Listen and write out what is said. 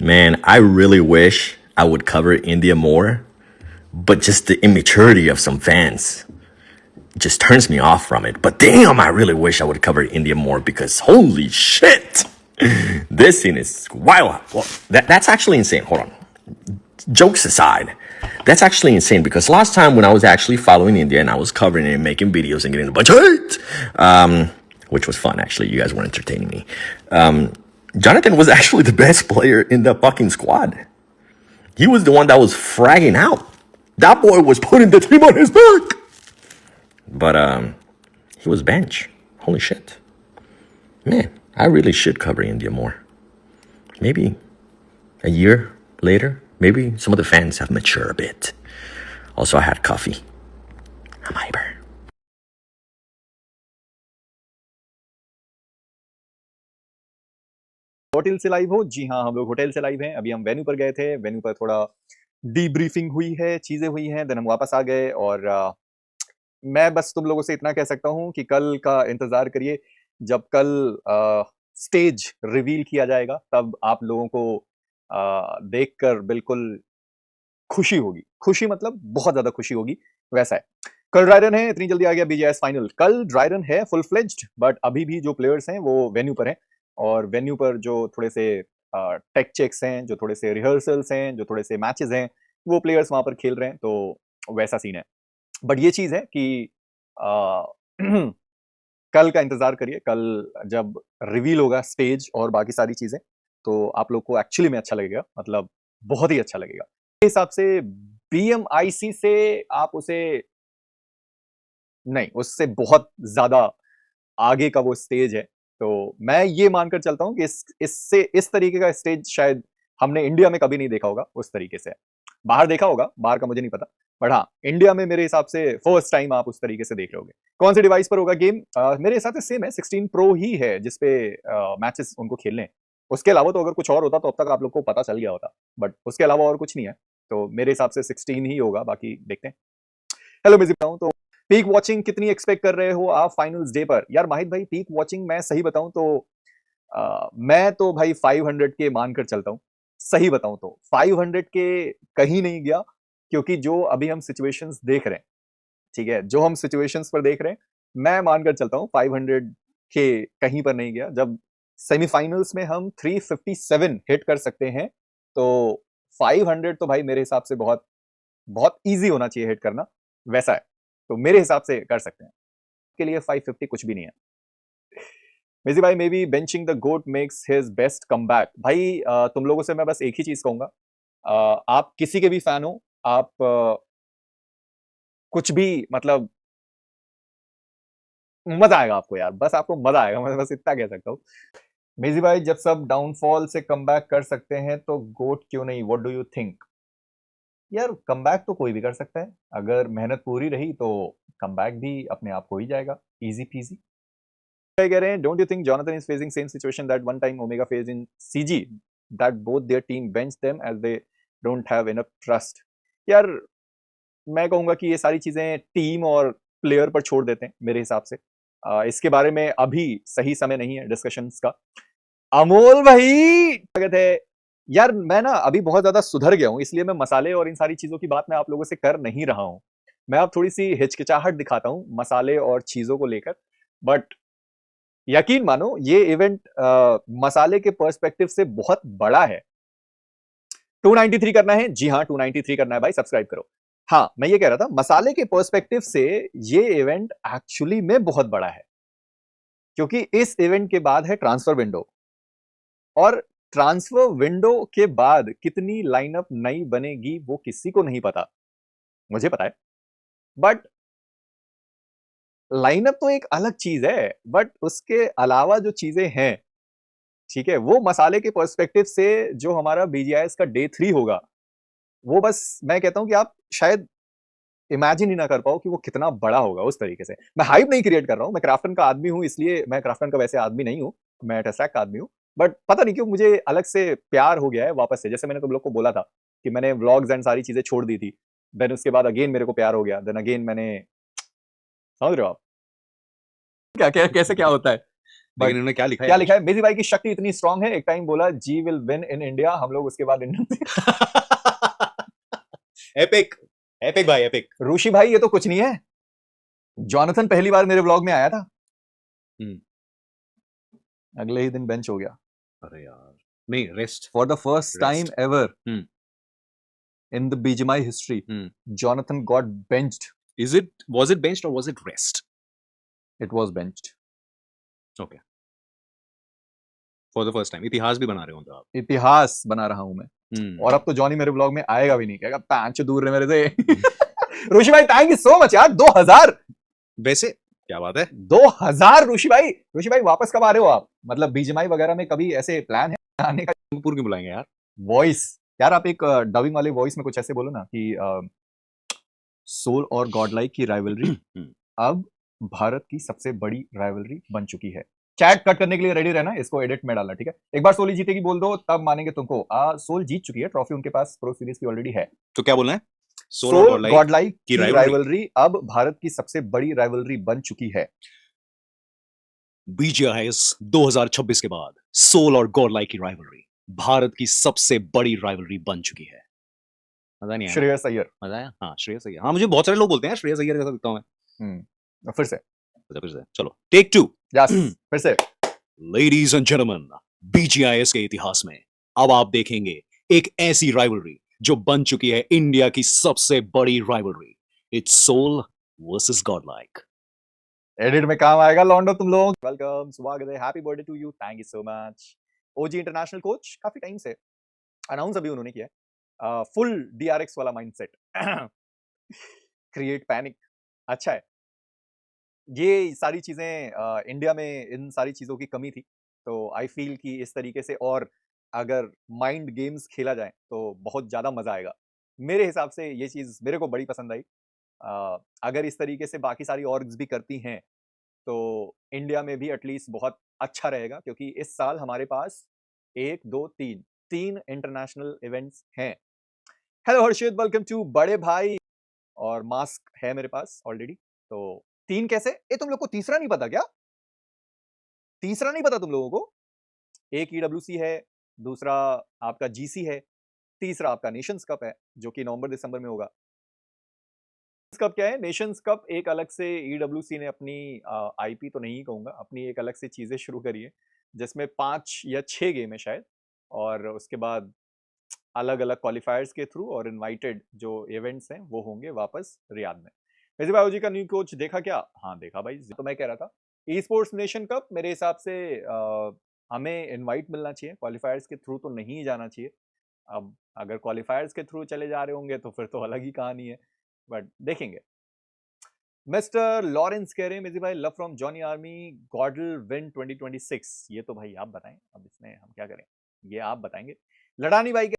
Man, I really wish I would cover India more, but just the immaturity of some fans just turns me off from it. But damn, I really wish I would cover India more because holy shit, this scene is wild. Well, that's actually insane. Hold on. Jokes aside, that's actually insane because last time when I was actually following India and I was covering it and making videos and getting a bunch of hate, which was fun actually. You guys were entertaining me. Jonathan was actually the best player in the fucking squad. He was the one that was fragging out. That boy was putting the team on his back. But he was bench. Holy shit. Man, I really should cover India more. Maybe a year later, maybe some of the fans have matured a bit. Also, I had coffee. I'm hyper. Hotel से live हो? जी हाँ, हम लोग hotel से live हैं। अभी हम venue पर गए थे, वेन्यू पर थोड़ा डीब्रीफिंग हुई है, चीज़ें हुई हैं, देन हम वापस आ गए और मैं बस तुम लोगों से इतना कह सकता हूँ कि कल का इंतज़ार करिए। जब कल स्टेज रिवील किया जाएगा, तब आप लोगों को देखकर बिल्कुल खुशी होगी। खुशी मतलब बहुत ज़्यादा खुशी होगी, वैसा है। कल ड्राइरन है, इतनी जल्दी आ गया बीजीएस फाइनल। कल ड्राइरन है फुल फ्लेज्ड, बट अभी भी जो प्लेयर्स हैं वो वेन्यू पर हैं और वेन्यू पर जो थोड़े से टेक चेक्स हैं, जो थोड़े से रिहर्सल्स हैं, जो थोड़े से मैचेस हैं, वो प्लेयर्स वहाँ पर खेल रहे हैं, तो वैसा सीन है। बट ये चीज़ है कि अ, कल का इंतज़ार करिए, कल जब रिवील होगा स्टेज और बाकी सारी चीज़ें, तो आप लोग को एक्चुअली में अच्छा लगेगा, मतलब बहुत ही अच्छा लगेगा। मेरे हिसाब से बीएमआईसी से आप उसे नहीं, उससे बहुत ज़्यादा आगे का वो स्टेज है। तो मैं ये मानकर चलता हूँ कि इस तरीके का स्टेज शायद हमने इंडिया में कभी नहीं देखा होगा उस तरीके से। बाहर देखा होगा, बाहर का मुझे नहीं पता। बट हाँ, इंडिया में मेरे हिसाब से फर्स्ट टाइम आप उस तरीके से देख रहे होगे। कौन से डिवाइस पर होगा गेम? मेरे हिसाब से सेम है, 16 प्रो ही है जिस पे मैचेस उनको खेलने हैं। उसके अलावा तो अगर कुछ और होता तो अब तक आप लोग को पता चल गया होता। बट उसके अलावा और कुछ नहीं है। तो मेरे हिसाब से 16 ही होगा, बाकी देखते हैं। हेलो मैं ज़िप हूँ, तो पीक वॉचिंग कितनी एक्सपेक्ट कर रहे हो आप फाइनल्स डे पर? यार माहित भाई, पीक वॉचिंग मैं सही बताऊं तो मैं तो भाई 500 के मानकर चलता हूं। सही बताऊं तो 500 के कहीं नहीं गया, क्योंकि जो अभी हम सिचुएशंस देख रहे हैं, ठीक है, जो हम सिचुएशंस पर देख रहे हैं, मैं मानकर चलता हूं 500 के कहीं पर नहीं गया। जब सेमीफाइनल्स में हम 357 हिट कर सकते हैं, तो 500 तो भाई मेरे हिसाब से बहुत बहुत इजी होना चाहिए हिट करना, वैसा है। तो मेरे हिसाब से कर सकते हैं। के लिए 550 कुछ भी नहीं है। मेजी भाई, may be benching the goat makes his best comeback. भाई तुम लोगों से मैं बस एक ही चीज कहूंगा, आप किसी के भी फैन हो, आप कुछ भी मतलब मजा आएगा आपको यार, बस आपको मजा आएगा, मैं बस इतना कह सकता हूँ। मेजी भाई, जब सब डाउनफॉल से कमबैक कर सकते हैं तो गोट क्यों नहीं? What do you think? यार कमबैक तो कोई भी कर सकता है, अगर मेहनत पूरी रही तो कमबैक भी अपने आप हो ही जाएगा, इजी पीजी। कह रहे हैं, don't you think Jonathan is facing same situation that one time Omega face in CG, that both their team bench them as they don't have enough trust? यार मैं कहूंगा कि ये सारी चीजें टीम और प्लेयर पर छोड़ देते हैं मेरे हिसाब से। इसके बारे में अभी सही समय नहीं है डिस्कशंस का। अमोल भाई स्वागत है। यार मैं ना अभी बहुत ज्यादा सुधर गया हूँ, इसलिए मैं मसाले और इन सारी चीजों की बात मैं आप लोगों से कर नहीं रहा हूँ। मैं अब थोड़ी सी हिचकिचाहट दिखाता हूँ मसाले और चीजों को लेकर, बट यकीन मानो ये इवेंट मसाले के पर्सपेक्टिव से बहुत बड़ा है। 293 करना है? जी हाँ, 293 करना है भाई, सब्सक्राइब करो। हाँ, मैं ये कह रहा था मसाले के पर्सपेक्टिव से ये इवेंट एक्चुअली में बहुत बड़ा है, क्योंकि इस इवेंट के बाद है ट्रांसफर विंडो, और ट्रांसफर विंडो के बाद कितनी लाइनअप नई बनेगी वो किसी को नहीं पता। मुझे पता है, बट लाइनअप तो एक अलग चीज है, बट उसके अलावा जो चीजें हैं, ठीक है, वो मसाले के पर्सपेक्टिव से जो हमारा बीजीआईएस का डे 3 होगा, वो बस मैं कहता हूं कि आप शायद इमेजिन ही ना कर पाओ कि वो कितना बड़ा होगा। उस तरीके से मैं हाइप नहीं क्रिएट कर रहा हूं, मैं क्राफ्टन का आदमी हूं, इसलिए मैं क्राफ्टन का वैसे आदमी नहीं हूं, मैं टेस्टैक का आदमी हूं। बट पता नहीं क्यों मुझे अलग से प्यार हो गया है वापस से, जैसे मैंने तुम लोग को बोला था कि मैंने व्लॉग्स एंड सारी चीजें छोड़ दी थी, देन उसके बाद अगेन मेरे को प्यार हो गया, देन अगेन मैंने, समझ रहे हो आप क्या क्या कैसे क्या होता है? लेकिन इन्होंने क्या लिखा है क्या लिखा है? मेजी भाई की शक्ति इतनी स्ट्रांग है, एक टाइम बोला जी विल विन इन इंडिया, हम लोग उसके बाद इंडियन एपिक एपिक भाई एपिक। ऋषि भाई ये तो कुछ नहीं है, जॉनथन पहली बार मेरे ब्लॉग में आया था, अगले ही दिन बेंच हो गया। अरे यार नहीं, rest for the first time ever hmm. in the BGMI history, Jonathan got benched. Was it benched or was it rest? It was benched. Okay. For the first time. इतिहास भी बना रहे हो तो आप। इतिहास बना रहा हूं मैं। और अब तो जॉनी मेरे ब्लॉग में आएगा भी नहीं, कहेगा पांच दूर रहे मेरे से। ऋषि भाई थैंक यू सो मच यार, 2000। वैसे क्या बात है, 2000 ऋषि भाई। ऋषि भाई वापस कब आ रहे हो आप? मतलब BGMI वगैरह में कभी ऐसे प्लान है आने का? पूर्ण क्यों बुलाएंगे यार? वॉइस यार, आप एक डबिंग वाले वॉइस में कुछ ऐसे बोलो ना कि सोल और गॉड लाइक की राइवलरी अब भारत की सबसे बड़ी राइवलरी बन चुकी है। चैट कट करने के लिए रेडी रहना, इसको एडिट में डालना, ठीक है? एक बार सोल जीतेगी बोल दो, तब मानेंगे तुमको। सोल जीत चुकी है, ट्रॉफी उनके पास प्रो सीरीज की ऑलरेडी है। तो क्या बोलना है? सोल गॉड लाइक की राइवलरी अब भारत की सबसे बड़ी राइवलरी बन चुकी है। BGMI 2026 के बाद सोल और गॉड लाइक की राइवलरी भारत की सबसे बड़ी राइवलरी बन चुकी है। मजा नहीं आया? श्रेयस अय्यर। मजा आया? हाँ श्रेयस अय्यर। हाँ मुझे बहुत सारे लोग बोलते हैं श्रेयस अय्यर कैसा दिखता हूं मैं। फिर से चलो टेक 2। यस फिर से। लेडीज एंड जेंटलमैन, BGIS के इतिहास में अब आप देखेंगे एक ऐसी राइवलरी जो बन चुकी है इंडिया की सबसे बड़ी rivalry. It's soul versus god like. Edit में काम आएगा लॉन्डो तुम लोग। वेलकम, स्वागत है, happy birthday to you, thank you so much. OG international coach, काफी टाइम से अनाउंस अभी उन्होंने किया है, फुल DRX वाला माइंडसेट। क्रिएट पैनिक, अच्छा है। ये सारी चीजें इंडिया में इन सारी चीजों की कमी थी, तो आई फील कि इस तरीके से और अगर माइंड गेम्स खेला जाए तो बहुत ज्यादा मजा आएगा। मेरे हिसाब से ये चीज मेरे को बड़ी पसंद आई। अगर इस तरीके से बाकी सारी ऑर्ग्स भी करती हैं तो इंडिया में भी एटलीस्ट बहुत अच्छा रहेगा, क्योंकि इस साल हमारे पास 1 2 3 इंटरनेशनल इवेंट्स हैं। हेलो हर्षित, वेलकम टू बड़े भाई। और मास्क है मेरे पास ऑलरेडी, तो 3 कैसे? ये तुम लोग को तीसरा नहीं पता क्या? तीसरा नहीं पता तुम लोगों को? एक EWC है, दूसरा आपका GC है, तीसरा आपका नेशंस कप है जो कि नवंबर दिसंबर में होगा। कप क्या है? नेशंस कप एक अलग से EWC ने अपनी IP तो नहीं कहूंगा, अपनी एक अलग से चीजें शुरू करी है, जिसमें 5 या 6 गेम है शायद, और उसके बाद अलग अलग क्वालिफायर्स के थ्रू और इनवाइटेड जो इवेंट्स हैं वो होंगे वापस रियाद में। मेजी भाई का न्यू कोच देखा क्या? हाँ देखा भाई। तो मैं कह रहा था ई स्पोर्ट्स नेशन कप मेरे हिसाब से हमें इनवाइट मिलना चाहिए, क्वालिफायर्स के थ्रू तो नहीं जाना चाहिए। अब अगर क्वालिफायर्स के थ्रू चले जा रहे होंगे तो फिर तो अलग ही कहानी है, बट देखेंगे। मिस्टर लॉरेंस कह रहे हैं मेजी भाई love from Johnny army, गॉडल win 2026। ये तो भाई आप बताएं, अब इसमें हम क्या करें, ये आप बताएंगे। लड़ानी भाई